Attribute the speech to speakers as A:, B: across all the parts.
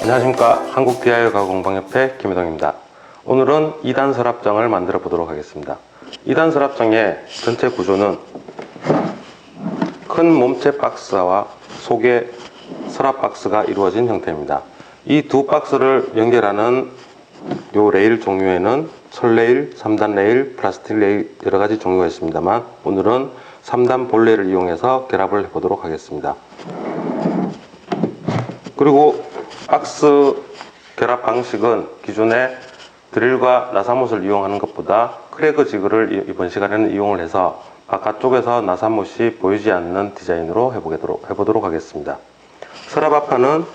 A: 안녕하십니까. 한국DIY 가공방협회 김혜동입니다. 오늘은 2단 서랍장을 만들어 보도록 하겠습니다. 2단 서랍장의 전체 구조는 큰 몸체 박스와 속에 서랍 박스가 이루어진 형태입니다. 이 두 박스를 연결하는 요 레일 종류에는 솔레일, 3단 레일, 플라스틱 레일 여러가지 종류가 있습니다만 오늘은 3단 볼레일을 이용해서 결합을 해보도록 하겠습니다. 그리고 박스 결합 방식은 기존의 드릴과 나사못을 이용하는 것보다 크래그 지그를 이번 시간에는 이용을 해서 바깥쪽에서 나사못이 보이지 않는 디자인으로 해보도록 하겠습니다. 서랍 앞판은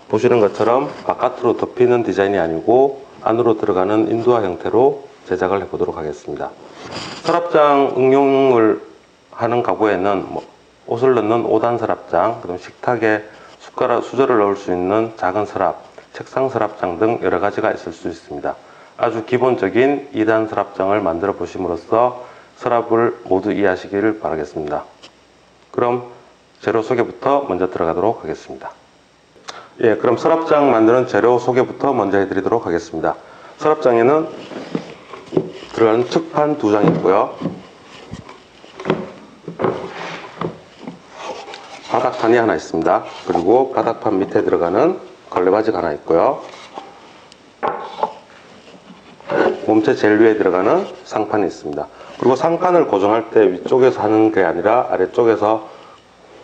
A: 보시는 것처럼 바깥으로 덮이는 디자인이 아니고 안으로 들어가는 인두화 형태로 제작을 해보도록 하겠습니다. 서랍장 응용을 하는 가구에는 옷을 넣는 5단 서랍장, 그다음 식탁에 숟가락, 수저를 넣을 수 있는 작은 서랍, 책상 서랍장 등 여러 가지가 있을 수 있습니다. 아주 기본적인 2단 서랍장을 만들어 보심으로써 서랍을 모두 이해하시기를 바라겠습니다. 그럼 재료 소개부터 먼저 들어가도록 하겠습니다. 그럼 서랍장 만드는 재료 소개부터 먼저 해드리도록 하겠습니다. 서랍장에는 들어가는 측판 2장이 있고요. 바닥판이 하나 있습니다. 그리고 바닥판 밑에 들어가는 걸레바지가 하나 있고요. 몸체 제일 위에 들어가는 상판이 있습니다. 그리고 상판을 고정할 때 위쪽에서 하는 게 아니라 아래쪽에서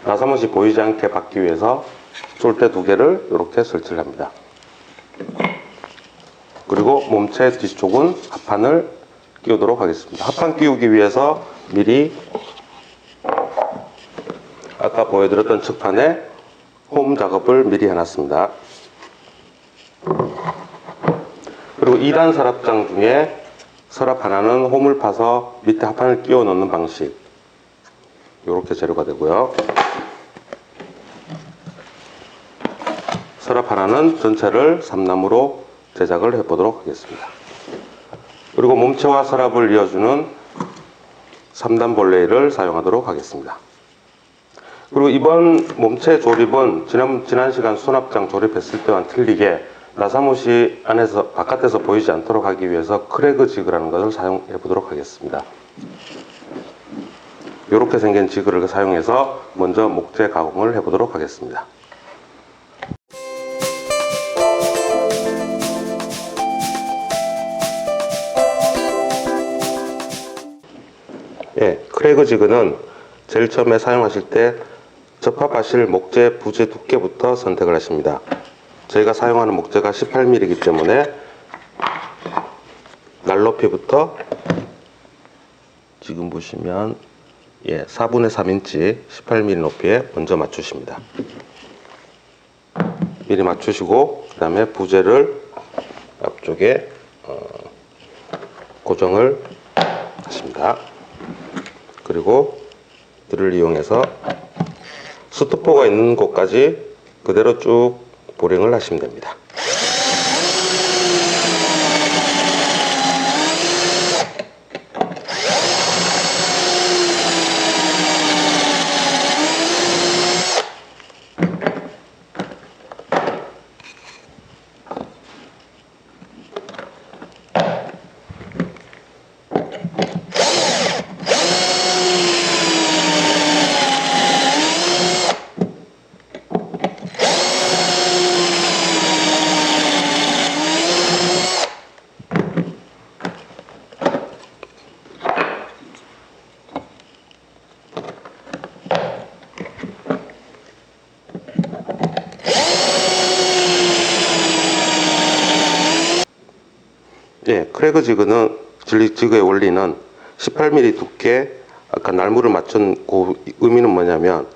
A: 나사못이 보이지 않게 받기 위해서 쫄대 2개를 이렇게 설치를 합니다. 그리고 몸체 뒤쪽은 합판을 끼우도록 하겠습니다. 합판 끼우기 위해서 미리 아까 보여드렸던 측판에 홈 작업을 미리 해놨습니다. 그리고 2단 서랍장 중에 서랍 하나는 홈을 파서 밑에 합판을 끼워 넣는 방식, 이렇게 재료가 되고요. 서랍 하나는 전체를 삼나무로 제작을 해보도록 하겠습니다. 그리고 몸체와 서랍을 이어주는 3단 볼레이를 사용하도록 하겠습니다. 그리고 이번 몸체 조립은 지난 시간 수납장 조립했을 때와는 틀리게 나사못이 안에서 바깥에서 보이지 않도록 하기 위해서 크래그 지그라는 것을 사용해 보도록 하겠습니다. 이렇게 생긴 지그를 사용해서 먼저 목재 가공을 해 보도록 하겠습니다. 크래그 지그는 제일 처음에 사용하실 때 접합하실 목재 부재 두께부터 선택을 하십니다. 저희가 사용하는 목재가 18mm이기 때문에 날높이부터 지금 보시면 4분의 3인치 18mm 높이에 먼저 맞추십니다. 미리 맞추시고 그 다음에 부재를 앞쪽에 고정을 하십니다. 그리고 드릴을 이용해서 스토퍼가 있는 곳까지 그대로 쭉 보링을 하시면 됩니다. 크래그 지그는 지그의 원리는 18mm 두께, 아까 날물을 맞춘 그 의미는 뭐냐면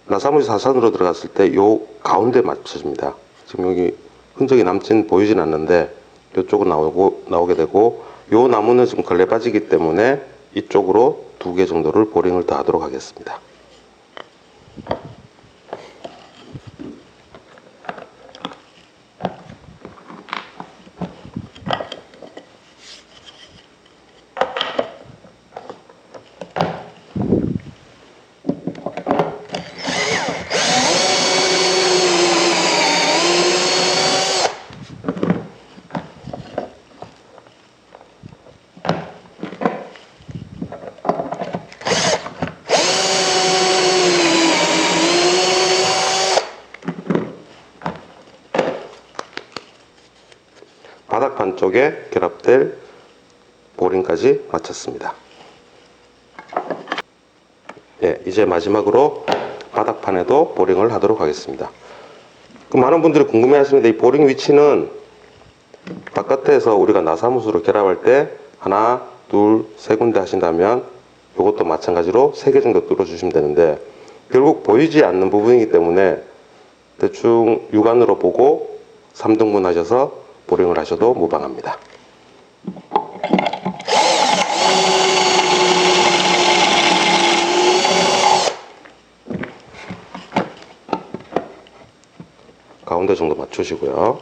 A: 나사못이 사선으로 들어갔을 때 요 가운데 맞춰집니다. 지금 여기 흔적이 남진 보이진 않는데 이쪽은 나오게 되고, 요 나무는 지금 걸레바지기 때문에 이쪽으로 2개 정도를 보링을 더 하도록 하겠습니다. 바닥판 쪽에 결합될 보링까지 마쳤습니다. 예, 이제 마지막으로 바닥판에도 보링을 하도록 하겠습니다. 많은 분들이 궁금해 하시는데, 이 보링 위치는 바깥에서 우리가 나사못으로 결합할 때 하나, 둘, 세 군데 하신다면 이것도 마찬가지로 3개 정도 뚫어 주시면 되는데, 결국 보이지 않는 부분이기 때문에 대충 육안으로 보고 3등분 하셔서 보링을 하셔도 무방합니다. 가운데 정도 맞추시고요.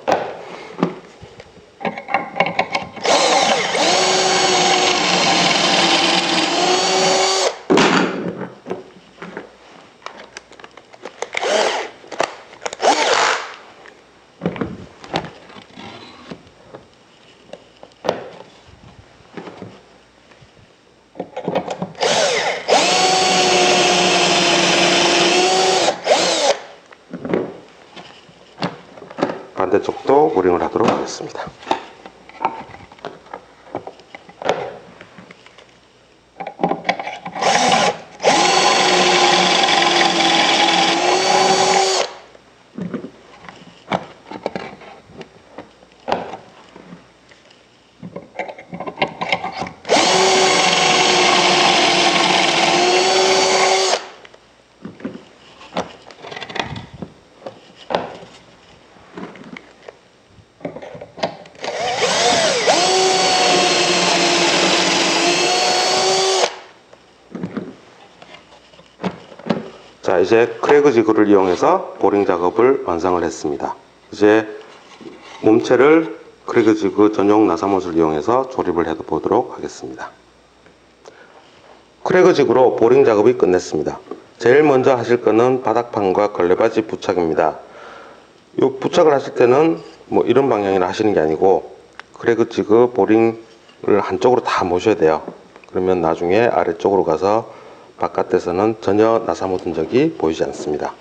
A: 반대쪽도 보링을 하도록 하겠습니다. 자, 이제 크래그 지그를 이용해서 보링 작업을 완성을 했습니다. 이제 몸체를 크래그 지그 전용 나사못을 이용해서 조립을 해 보도록 하겠습니다. 크래그 지그로 보링 작업이 끝냈습니다. 제일 먼저 하실 거는 바닥판과 걸레바지 부착입니다. 이 부착을 하실 때는 뭐 이런 방향이라 하시는 게 아니고, 크래그 지그 보링을 한쪽으로 다 모셔야 돼요. 그러면 나중에 아래쪽으로 가서 바깥에서는 전혀 나사못 흔적이 보이지 않습니다.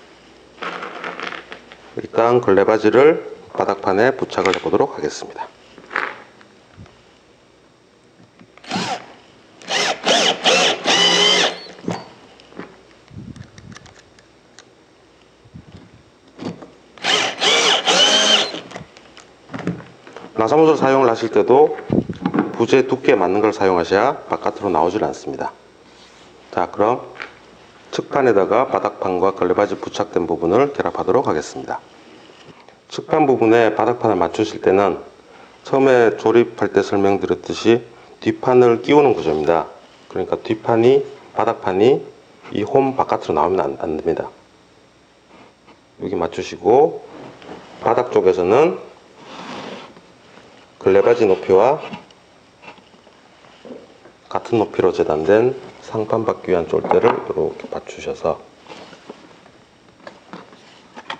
A: 일단 걸레바지를 바닥판에 부착을 해 보도록 하겠습니다. 나사못을 사용을 하실 때도 부재 두께에 맞는 걸 사용하셔야 바깥으로 나오질 않습니다. 자, 그럼 측판에다가 바닥판과 걸레바지 부착된 부분을 결합하도록 하겠습니다. 측판 부분에 바닥판을 맞추실 때는 처음에 조립할 때 설명드렸듯이 뒷판을 끼우는 구조입니다. 그러니까 뒷판이, 바닥판이 이 홈 바깥으로 나오면 안 됩니다. 여기 맞추시고, 바닥 쪽에서는 걸레바지 높이와 같은 높이로 재단된 상판 받기 위한 쫄대를 이렇게 맞추셔서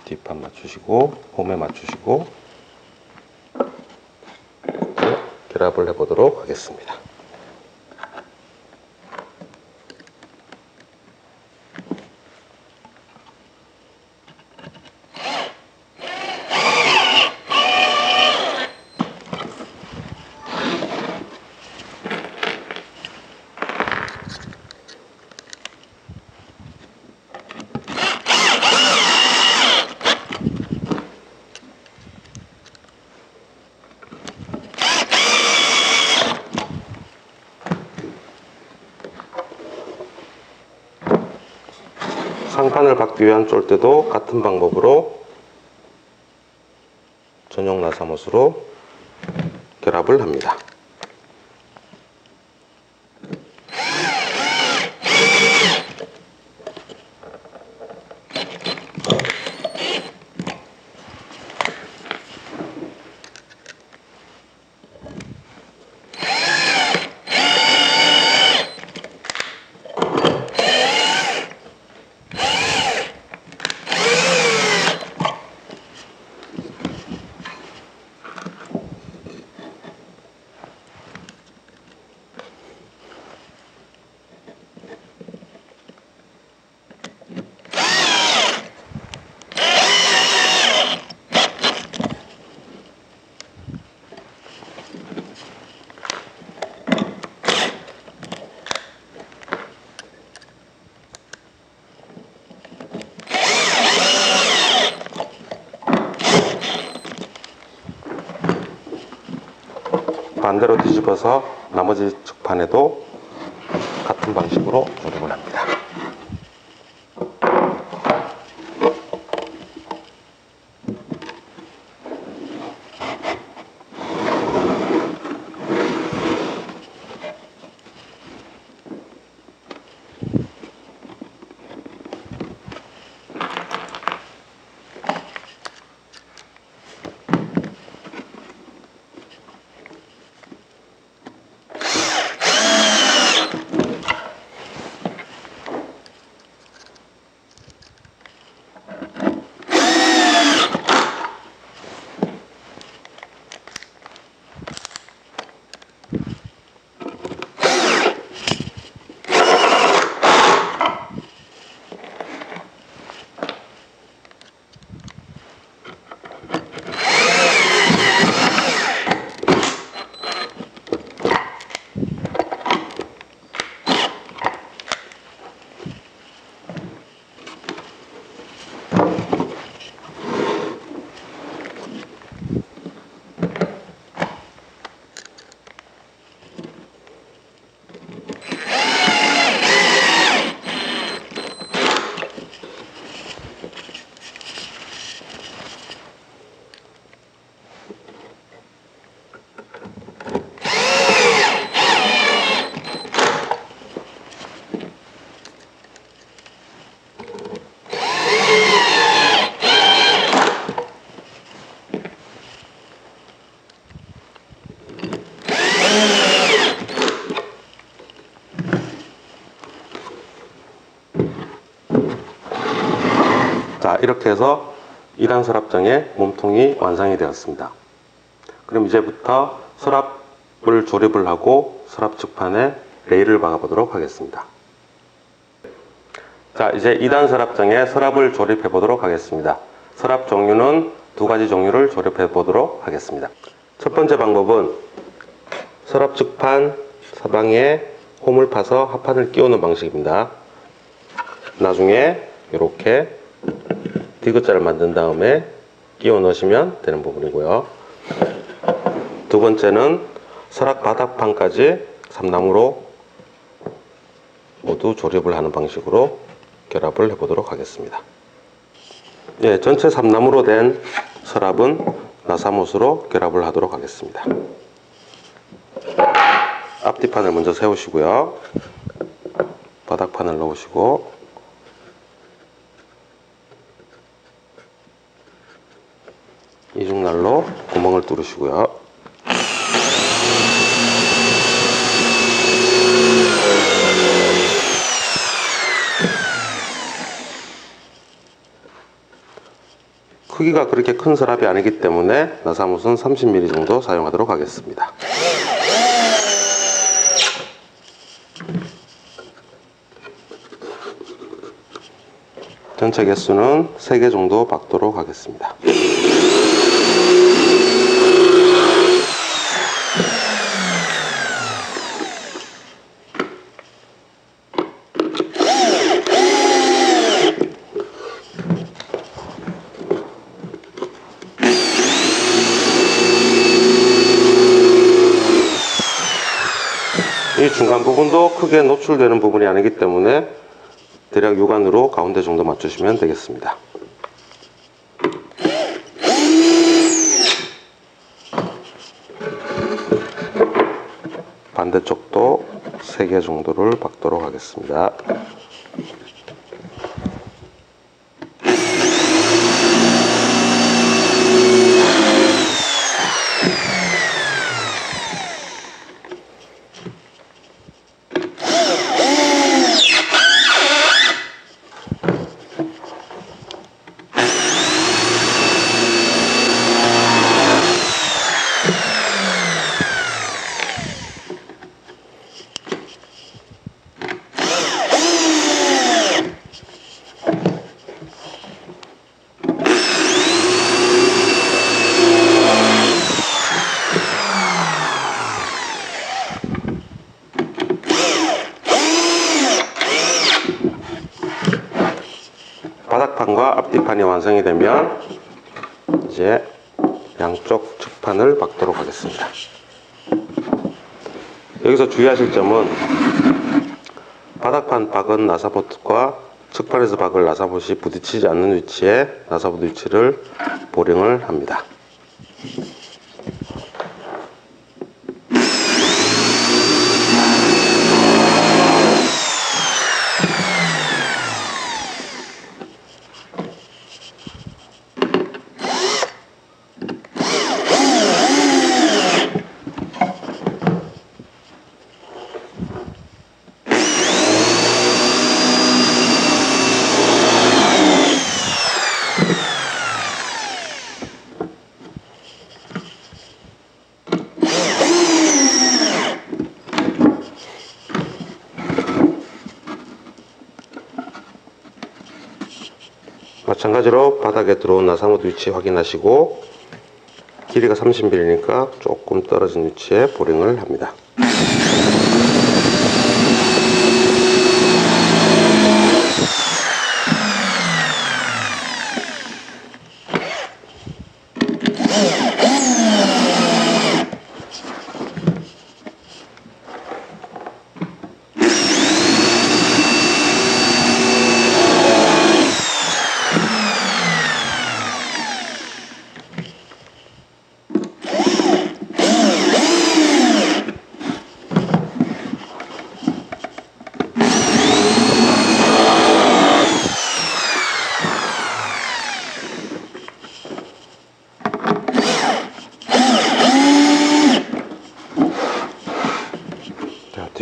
A: 뒷판 맞추시고 홈에 맞추시고 결합을 해 보도록 하겠습니다. 상판을 받기 위한 쫄대도 같은 방법으로 전용 나사못으로 결합을 합니다. 반대로 뒤집어서 나머지 측판에도 같은 방식으로 조립을 합니다. 자, 이렇게 해서 2단 서랍장의 몸통이 완성이 되었습니다. 그럼 이제부터 서랍을 조립을 하고 서랍 측판에 레일을 박아 보도록 하겠습니다. 자, 이제 2단 서랍장에 서랍을 조립해 보도록 하겠습니다. 서랍 종류는 두 가지 종류를 조립해 보도록 하겠습니다. 첫 번째 방법은 서랍 측판 사방에 홈을 파서 합판을 끼우는 방식입니다. 나중에 이렇게 디귿자를 만든 다음에 끼워 넣으시면 되는 부분이고요. 두 번째는 서랍 바닥판까지 삼나무로 모두 조립을 하는 방식으로 결합을 해 보도록 하겠습니다. 예, 전체 삼나무로 된 서랍은 나사못으로 결합을 하도록 하겠습니다. 앞뒤판을 먼저 세우시고요. 바닥판을 넣으시고 이중날로 구멍을 뚫으시고요. 크기가 그렇게 큰 서랍이 아니기 때문에 나사못은 30mm 정도 사용하도록 하겠습니다. 전체 개수는 3개 정도 박도록 하겠습니다. 이 중간 부분도 크게 노출되는 부분이 아니기 때문에 대략 육안으로 가운데 정도 맞추시면 되겠습니다. 반대쪽도 3개 정도를 박도록 하겠습니다. 바닥판과 앞뒤판이 완성이 되면 이제 양쪽 측판을 박도록 하겠습니다. 여기서 주의하실 점은 바닥판 박은 나사봇과 측판에서 박을 나사봇이 부딪히지 않는 위치에 나사봇 위치를 보링을 합니다. 마찬가지로 바닥에 들어온 나사못 위치 확인하시고 길이가 30mm니까 조금 떨어진 위치에 보링을 합니다.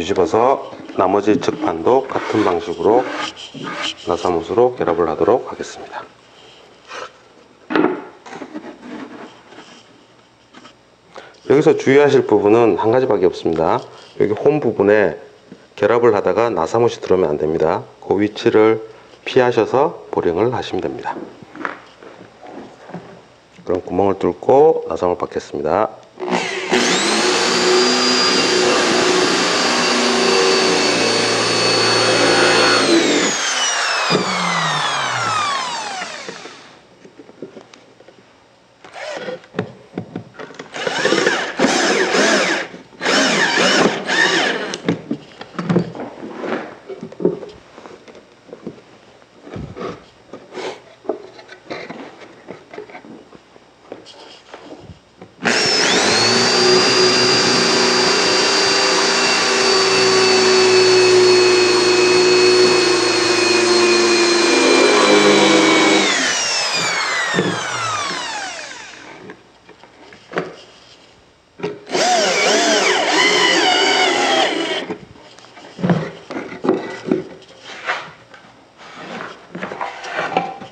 A: 뒤집어서 나머지 측판도 같은 방식으로 나사못으로 결합을 하도록 하겠습니다. 여기서 주의하실 부분은 한 가지밖에 없습니다. 여기 홈 부분에 결합을 하다가 나사못이 들어오면 안 됩니다. 그 위치를 피하셔서 보링을 하시면 됩니다. 그럼 구멍을 뚫고 나사못을 박겠습니다.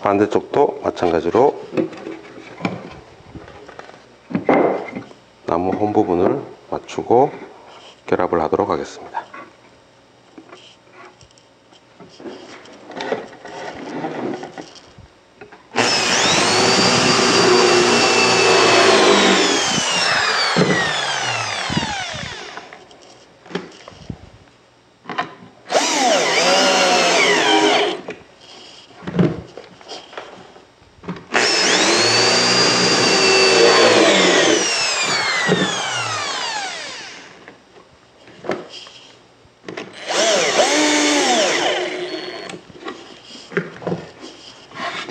A: 반대쪽도 마찬가지로 나무 홈 부분을 맞추고 결합을 하도록 하겠습니다.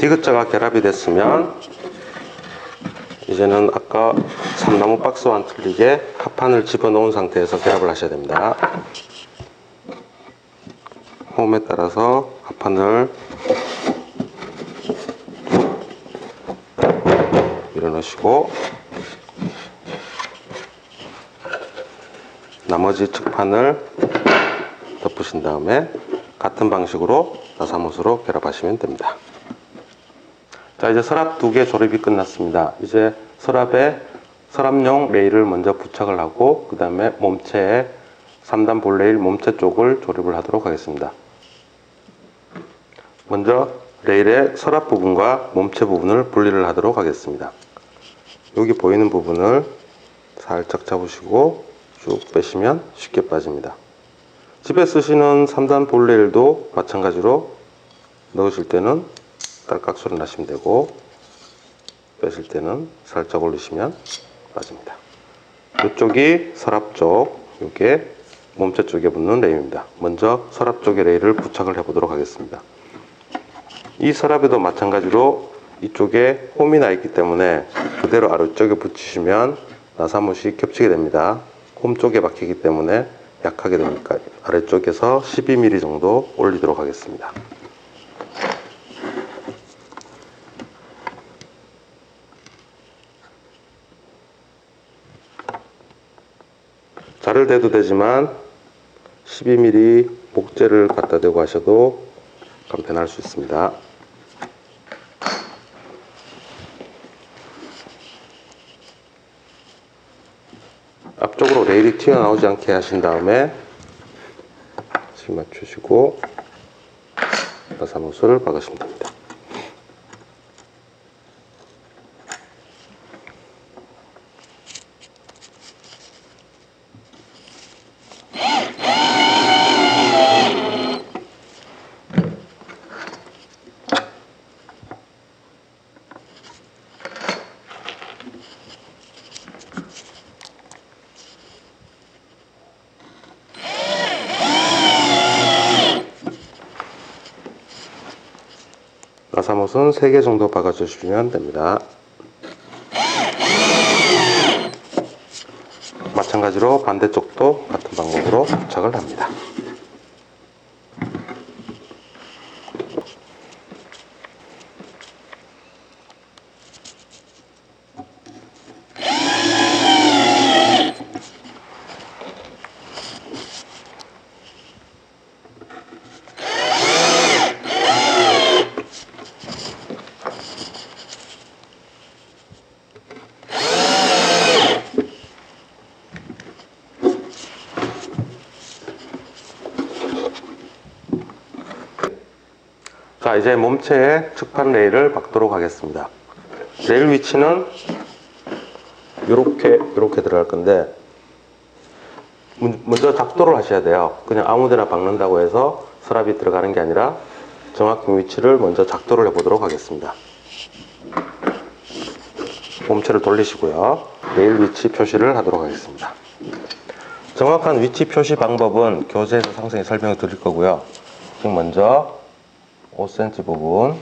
A: 디귿자가 결합이 됐으면 이제는 아까 삼나무 박스와는 틀리게 합판을 집어넣은 상태에서 결합을 하셔야 됩니다. 홈에 따라서 합판을 밀어넣으시고 나머지 측판을 덮으신 다음에 같은 방식으로 나사못으로 결합하시면 됩니다. 자, 이제 서랍 2개 조립이 끝났습니다. 이제 서랍에 서랍용 레일을 먼저 부착을 하고 그 다음에 몸체에 3단 볼레일 몸체 쪽을 조립을 하도록 하겠습니다. 먼저 레일의 서랍 부분과 몸체 부분을 분리를 하도록 하겠습니다. 여기 보이는 부분을 살짝 잡으시고 쭉 빼시면 쉽게 빠집니다. 집에 쓰시는 3단 볼레일도 마찬가지로 넣으실 때는 딸깍 소리 나시면 되고 빼실 때는 살짝 올리시면 빠집니다. 이쪽이 서랍 쪽, 이게 몸체 쪽에 붙는 레일입니다. 먼저 서랍 쪽에 레일을 부착을 해 보도록 하겠습니다. 이 서랍에도 마찬가지로 이쪽에 홈이 나 있기 때문에 그대로 아래쪽에 붙이시면 나사못이 겹치게 됩니다. 홈 쪽에 박히기 때문에 약하게 되니까 아래쪽에서 12mm 정도 올리도록 하겠습니다. 자를 대도 되지만 12mm 목재를 갖다 대고 하셔도 간편할 수 있습니다. 앞쪽으로 레일이 튀어나오지 않게 하신 다음에 다시 맞추시고 나사못을 박으시면 됩니다. 나사못은 3개 정도 박아주시면 됩니다. 마찬가지로 반대쪽도 같은 방법으로 부착을 합니다. 자, 이제 몸체에 측판 레일을 박도록 하겠습니다. 레일 위치는 이렇게 들어갈 건데 먼저 작도를 하셔야 돼요. 그냥 아무데나 박는다고 해서 서랍이 들어가는 게 아니라 정확한 위치를 먼저 작도를 해보도록 하겠습니다. 몸체를 돌리시고요. 레일 위치 표시를 하도록 하겠습니다. 정확한 위치 표시 방법은 교재에서 상세히 설명을 드릴 거고요. 지금 먼저 5cm 부분,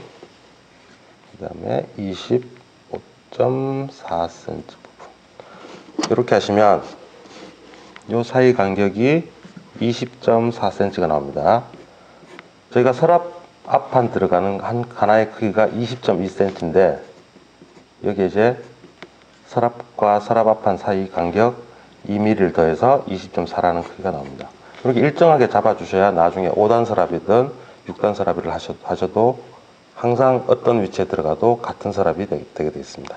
A: 그 다음에 25.4cm 부분, 이렇게 하시면 이 사이 간격이 20.4cm가 나옵니다. 저희가 서랍 앞판 들어가는 하나의 크기가 20.2cm인데 여기에 이제 서랍과 서랍 앞판 사이 간격 2mm를 더해서 20.4라는 크기가 나옵니다. 이렇게 일정하게 잡아주셔야 나중에 5단 서랍이든 6단 서랍을 하셔도 항상 어떤 위치에 들어가도 같은 서랍이 되게 되어 있습니다.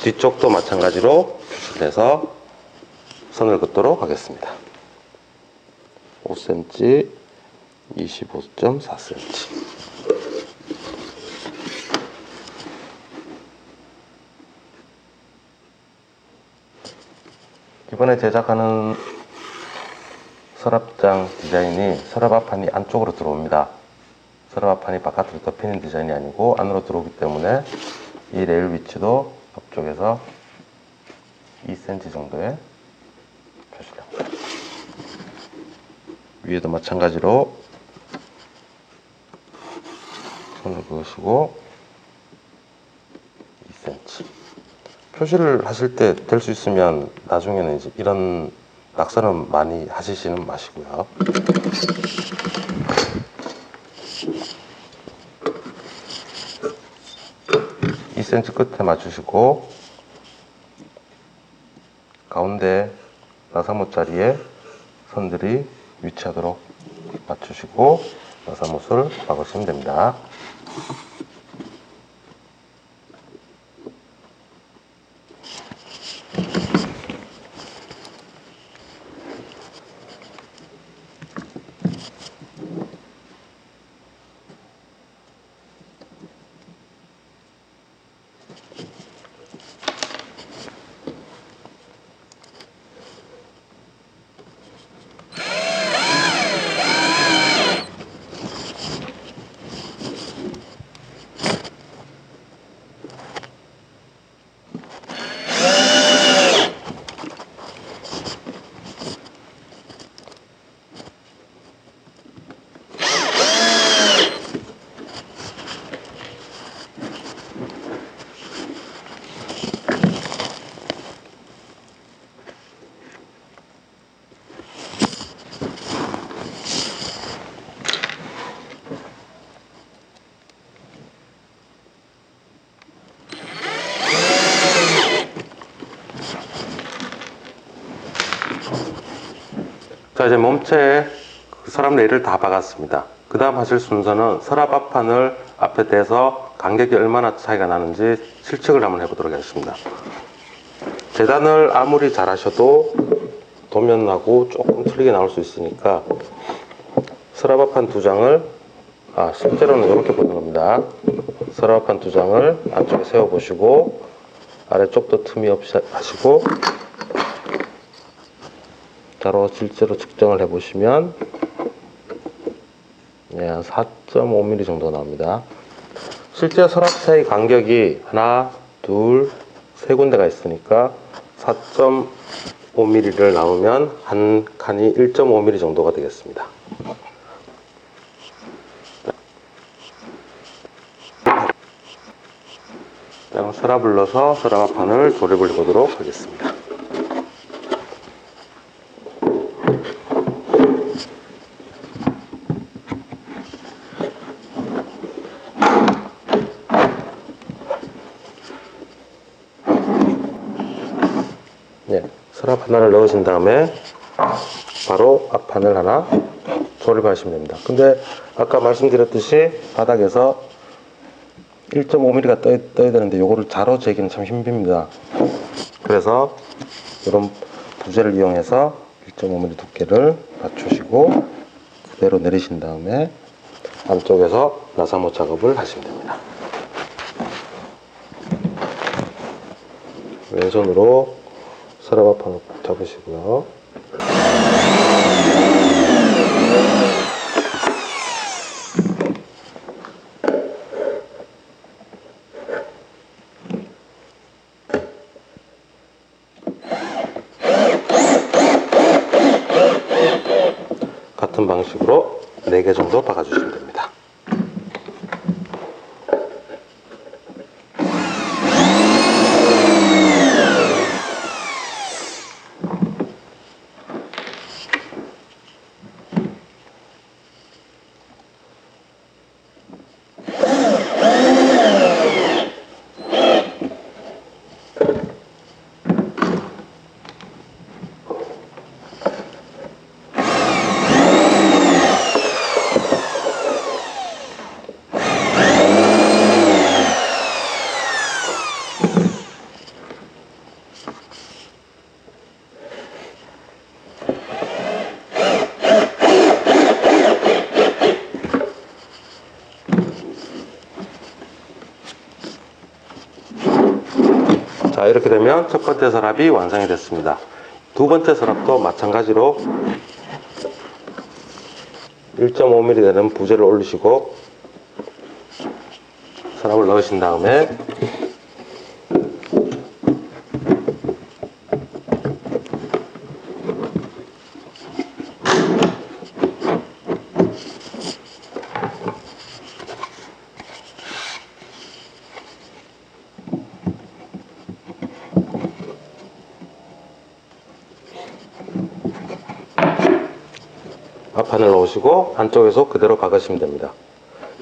A: 뒤쪽도 마찬가지로 표시를 해서 선을 긋도록 하겠습니다. 5cm, 25.4cm. 이번에 제작하는 서랍장 디자인이 서랍 앞판이 안쪽으로 들어옵니다. 서랍 앞판이 바깥으로 덮이는 디자인이 아니고 안으로 들어오기 때문에 이 레일 위치도 앞쪽에서 2cm 정도의 표시를 합니다. 위에도 마찬가지로 손을 그으시고 2cm 표시를 하실 때 될 수 있으면 나중에는 이제 이런 낙서는 많이 하시지는 마시고요. 2cm 끝에 맞추시고 가운데 나사못 자리에 선들이 위치하도록 맞추시고 나사못을 박으시면 됩니다. 자, 이제 몸체에 그 서랍 레일을 다 박았습니다. 그 다음 하실 순서는 서랍 앞판을 앞에 대서 간격이 얼마나 차이가 나는지 실측을 한번 해보도록 하겠습니다. 재단을 아무리 잘하셔도 도면하고 조금 틀리게 나올 수 있으니까 서랍 앞판 두 장을, 실제로는 이렇게 보는 겁니다. 서랍 앞판 두 장을 안쪽에 세워 보시고 아래쪽도 틈이 없이 하시고, 자로 실제로 측정을 해 보시면 한 4.5mm 정도 나옵니다. 실제 서랍 사이 간격이 하나, 둘, 세 군데가 있으니까 4.5mm를 나누면 한 칸이 1.5mm 정도가 되겠습니다. 서랍을 넣어서 서랍 앞판을 조립을 해보도록 하겠습니다. 서랍 하나를 넣으신 다음에 바로 앞판을 하나 조립하시면 됩니다. 근데 아까 말씀드렸듯이 바닥에서 1.5mm가 떠야 되는데 요거를 자로 재기는 참 힘듭니다. 그래서 이런 부재를 이용해서 1.5mm 두께를 맞추시고 그대로 내리신 다음에 안쪽에서 나사모 작업을 하시면 됩니다. 왼손으로 서랍 앞판을 잡으시고요. 같은 방식으로 4개 정도 박아주시면 됩니다. 자, 이렇게 되면 첫 번째 서랍이 완성이 됐습니다. 두 번째 서랍도 마찬가지로 1.5mm 되는 부재를 올리시고 서랍을 넣으신 다음에 앞판을 넣으시고 안쪽에서 그대로 박으시면 됩니다.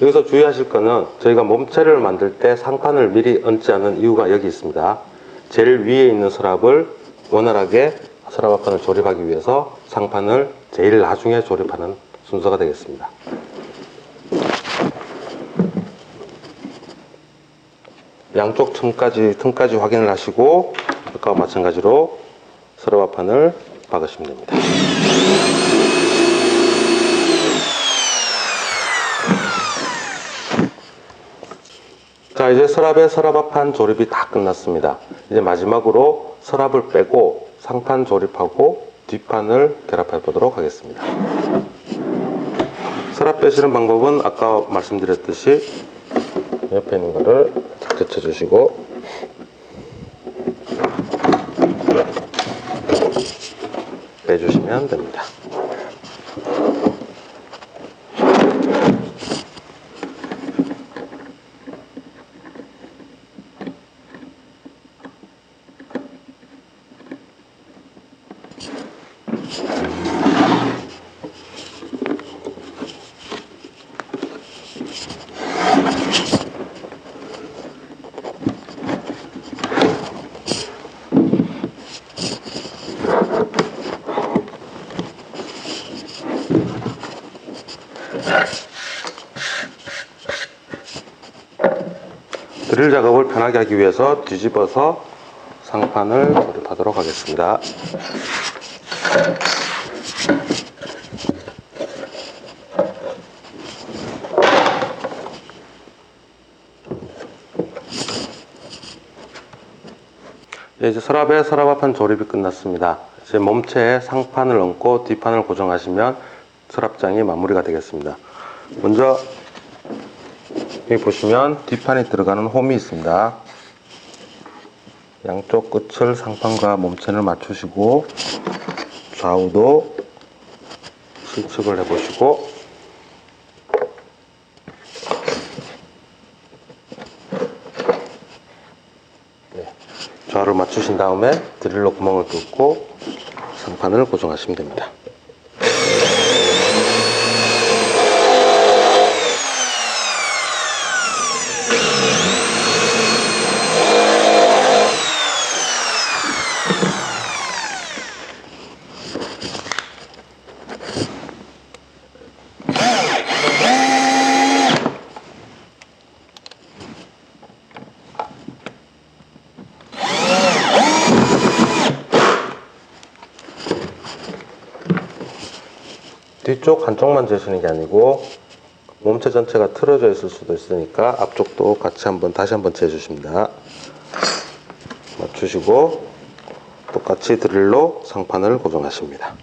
A: 여기서 주의하실 거는 저희가 몸체를 만들 때 상판을 미리 얹지 않은 이유가 여기 있습니다. 제일 위에 있는 서랍을 원활하게 서랍 앞판을 조립하기 위해서 상판을 제일 나중에 조립하는 순서가 되겠습니다. 양쪽 틈까지 확인을 하시고 아까와 마찬가지로 서랍 앞판을 박으시면 됩니다. 자, 이제 서랍 앞판 조립이 다 끝났습니다. 이제 마지막으로 서랍을 빼고 상판 조립하고 뒷판을 결합해 보도록 하겠습니다. 서랍 빼시는 방법은 아까 말씀드렸듯이 옆에 있는 거를 탁 젖혀 주시고 빼주시면 됩니다. 드릴 작업을 편하게 하기 위해서 뒤집어서 상판을 조립하도록 하겠습니다. 이제 서랍판 조립이 끝났습니다. 이제 몸체에 상판을 얹고 뒷판을 고정하시면 서랍장이 마무리가 되겠습니다. 먼저 여기 보시면 뒷판이 들어가는 홈이 있습니다. 양쪽 끝을 상판과 몸체를 맞추시고 좌우도 실측을 해보시고 좌우를 맞추신 다음에 드릴로 구멍을 뚫고 상판을 고정하시면 됩니다. 뒤쪽 한쪽만 재시는 게 아니고 몸체 전체가 틀어져 있을 수도 있으니까 앞쪽도 같이 다시 한번 재주십니다. 맞추시고 똑같이 드릴로 상판을 고정하십니다.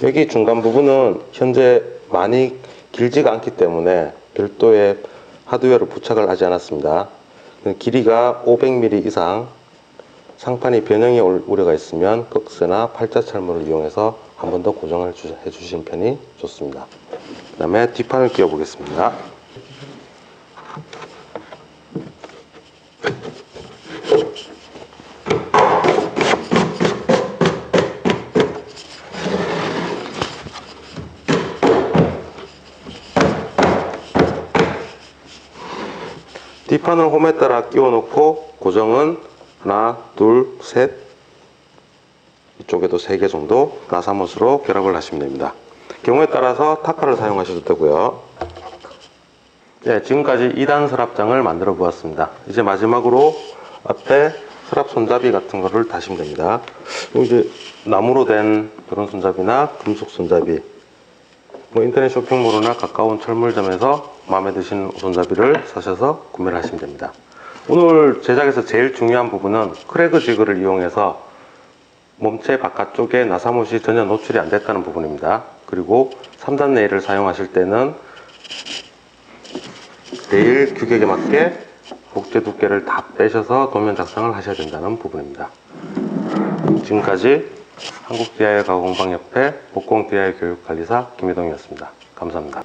A: 여기 중간 부분은 현재 많이 길지가 않기 때문에 별도의 하드웨어를 부착을 하지 않았습니다. 길이가 500mm 이상 상판이 변형이 올 우려가 있으면 꺽쇠나 팔자철물을 이용해서 한 번 더 고정을 해주신 편이 좋습니다. 그 다음에 뒷판을 끼워 보겠습니다. 뒷판을 홈에 따라 끼워 놓고 고정은 하나, 둘, 셋, 이쪽에도 3개 정도 나사못으로 결합을 하시면 됩니다. 경우에 따라서 타카를 사용하셔도 되고요. 네, 지금까지 2단 서랍장을 만들어 보았습니다. 이제 마지막으로 앞에 서랍 손잡이 같은 거를 다시면 됩니다. 이제 나무로 된 이런 손잡이나 금속 손잡이, 인터넷 쇼핑몰이나 가까운 철물점에서 마음에 드시는 손잡이를 사셔서 구매를 하시면 됩니다. 오늘 제작에서 제일 중요한 부분은 크래그 지그를 이용해서 몸체 바깥쪽에 나사못이 전혀 노출이 안 됐다는 부분입니다. 그리고 3단 네일을 사용하실 때는 네일 규격에 맞게 목재 두께를 다 빼셔서 도면 작성을 하셔야 된다는 부분입니다. 지금까지 한국 DIY 가구공방협회 목공 DIY 교육관리사 김희동이었습니다. 감사합니다.